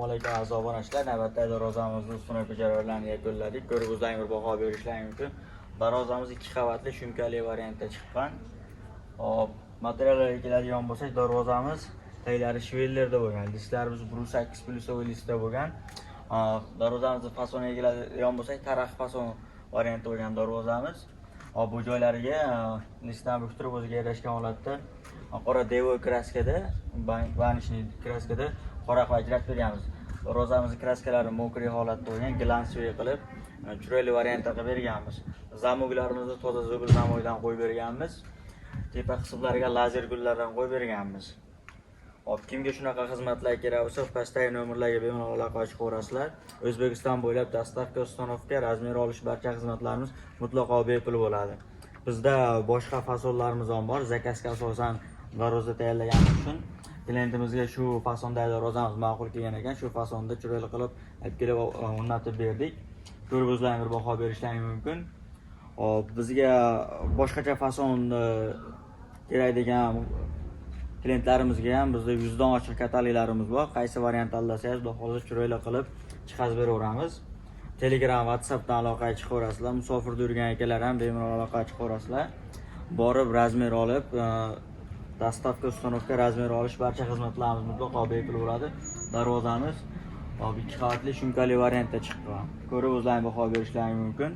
Assalomu alaykum aziz obunachilar. Navbatdagi darvozamizni ustun ijaralarni yakunladik. Ko'rib o'zlaring bir baho berishlaring mumkin. Darvozamiz 2 qavatli shumkali variantda chiqqan. Hop, materiallarga keladigan bo'lsak, darvozamiz taglari shvellerda bo'lgan. Listlarimiz Brus 8 plyusovый listda bo'lgan. Darvozamizning fasoniga keladigan bo'lsak, taraq fason variantda bo'lgan darvozamiz. Hop, bu joylariga listdan buktirib o'ziga yarashgan holatda qora devo kraskada, vanishniy kraskada qora ajratib berganmiz. Darvozamizning kraskalari mokriy holatda bo'lgan, glansli qilib, chiroyli variantda qilib berganmiz. Zamoglarimizni toza zobul zamogdan qo'yib berganmiz. Tepa qismlariga lazer gullardan qo'yib berganmiz. Hop, kimga shunaqa xizmatlar kerak bo'lsa, pastdagi nomerlarga bemalol aloqa qilasizlar. O'zbekiston bo'ylab dostavka, ustanovka, razmer olish barcha xizmatlarimiz mutlaqo bepul bo'ladi. Bizda boshqa fasonlarimiz ham bor. Zakazga asosan darvoza tayyorlaganimiz uchun klientimizga shu fasondagi darvozamiz ma'qul kelgan ekan, shu fasonda chiroyli qilib olib kelib o'rnatib berdik. Ko'rib o'zlaring bir baho berishlaring mumkin. Hop, bizga boshqacha fason kerak degan klientlarimizga ham bizda 100 dan ochiq kataloglarimiz bor. Qaysi variant tanlasangiz, xudo xohlasa chiroyli qilib chiqarib beraveramiz. Telegram, WhatsAppdan aloqaga chiqaverasizlar. Musofirda yurgan akalar ham bemalol aloqaga chiqaverasizlar. Borib razmer olib, dostavka, ustanovka, razmer olish barcha xizmatlarimiz mutlaqo bepul bo'ladi. Darvozamiz 2 qavatli shumkali variantda chiqqan. Ko'rib o'zlaring baho berishlaring mumkin.